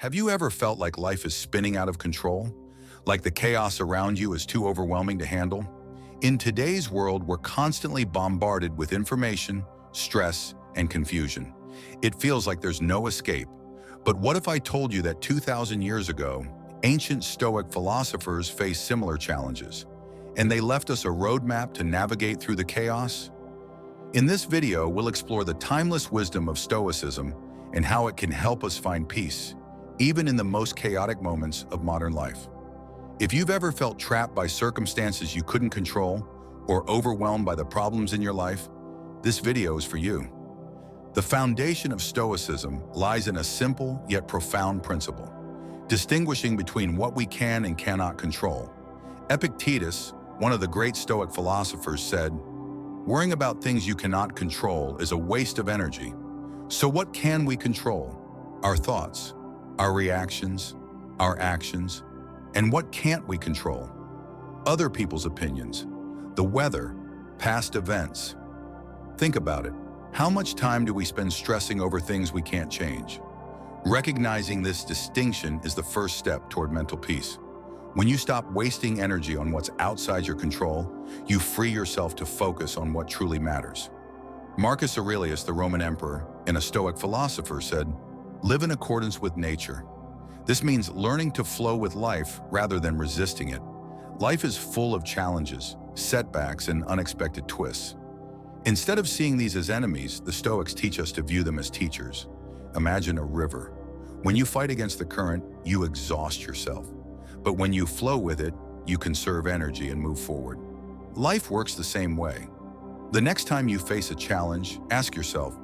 Have you ever felt like life is spinning out of control? Like the chaos around you is too overwhelming to handle? In today's world, we're constantly bombarded with information, stress, and confusion. It feels like there's no escape. But what if I told you that 2,000 years ago, ancient Stoic philosophers faced similar challenges, and they left us a roadmap to navigate through the chaos? In this video, we'll explore the timeless wisdom of Stoicism and how it can help us find peace, even in the most chaotic moments of modern life. If you've ever felt trapped by circumstances you couldn't control or overwhelmed by the problems in your life, this video is for you. The foundation of Stoicism lies in a simple yet profound principle, distinguishing between what we can and cannot control. Epictetus, one of the great Stoic philosophers, said, "Worrying about things you cannot control is a waste of energy." So what can we control? Our thoughts, our reactions, our actions. And what can't we control? Other people's opinions, the weather, past events. Think about it. How much time do we spend stressing over things we can't change? Recognizing this distinction is the first step toward mental peace. When you stop wasting energy on what's outside your control, you free yourself to focus on what truly matters. Marcus Aurelius, the Roman emperor and a Stoic philosopher, said, "Live in accordance with nature." This means learning to flow with life rather than resisting it. Life is full of challenges, setbacks, and unexpected twists. Instead of seeing these as enemies, the Stoics teach us to view them as teachers. Imagine a river. When you fight against the current, you exhaust yourself. But when you flow with it, you conserve energy and move forward. Life works the same way. The next time you face a challenge, ask yourself,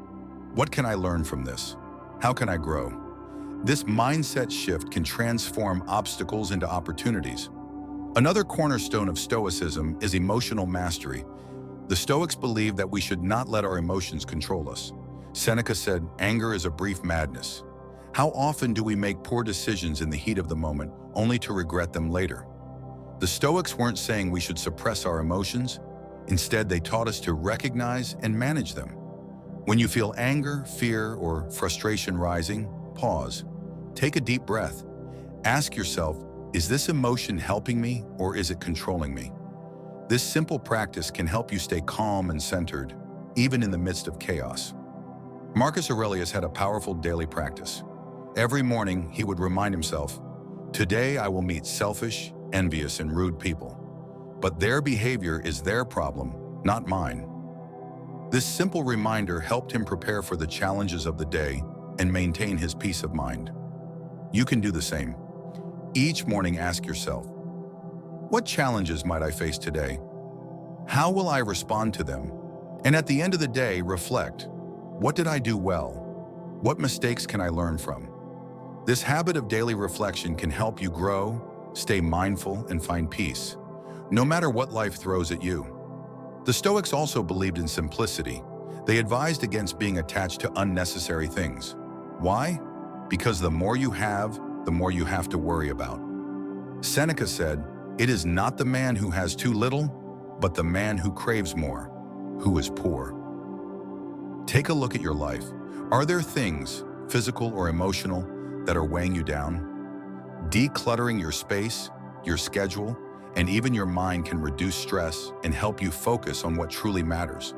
what can I learn from this? How can I grow? This mindset shift can transform obstacles into opportunities. Another cornerstone of Stoicism is emotional mastery. The Stoics believe that we should not let our emotions control us. Seneca said, "Anger is a brief madness." How often do we make poor decisions in the heat of the moment, only to regret them later? The Stoics weren't saying we should suppress our emotions. Instead, they taught us to recognize and manage them. When you feel anger, fear, or frustration rising, pause. Take a deep breath. Ask yourself, is this emotion helping me or is it controlling me? This simple practice can help you stay calm and centered, even in the midst of chaos. Marcus Aurelius had a powerful daily practice. Every morning, he would remind himself, "Today I will meet selfish, envious, and rude people. But their behavior is their problem, not mine." This simple reminder helped him prepare for the challenges of the day and maintain his peace of mind. You can do the same. Each morning, ask yourself, what challenges might I face today? How will I respond to them? And at the end of the day, reflect, what did I do well? What mistakes can I learn from? This habit of daily reflection can help you grow, stay mindful, and find peace, no matter what life throws at you. The Stoics also believed in simplicity. They advised against being attached to unnecessary things. Why? Because the more you have, the more you have to worry about. Seneca said, "It is not the man who has too little, but the man who craves more, who is poor." Take a look at your life. Are there things, physical or emotional, that are weighing you down? Decluttering your space, your schedule, and even your mind can reduce stress and help you focus on what truly matters.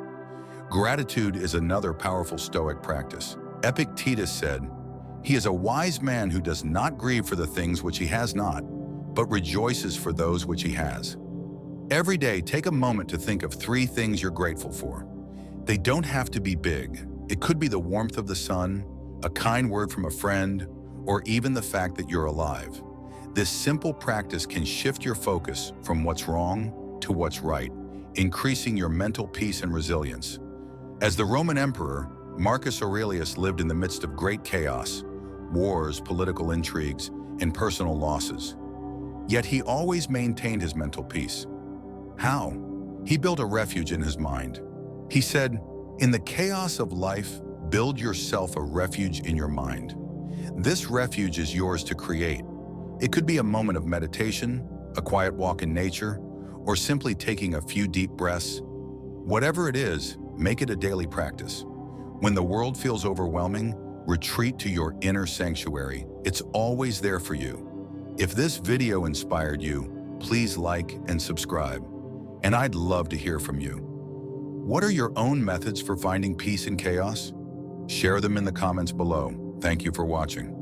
Gratitude is another powerful Stoic practice. Epictetus said, "He is a wise man who does not grieve for the things which he has not, but rejoices for those which he has." Every day, take a moment to think of 3 things you're grateful for. They don't have to be big. It could be the warmth of the sun, a kind word from a friend, or even the fact that you're alive. This simple practice can shift your focus from what's wrong to what's right, increasing your mental peace and resilience. As the Roman emperor, Marcus Aurelius lived in the midst of great chaos, wars, political intrigues, and personal losses. Yet he always maintained his mental peace. How? He built a refuge in his mind. He said, "In the chaos of life, build yourself a refuge in your mind." This refuge is yours to create. It could be a moment of meditation, a quiet walk in nature, or simply taking a few deep breaths. Whatever it is, make it a daily practice. When the world feels overwhelming, Retreat to your inner sanctuary. It's always there for you. If this video inspired you, please like and subscribe. And I'd love to hear from you. What are your own methods for finding peace in chaos? Share them in the comments below. Thank you for watching.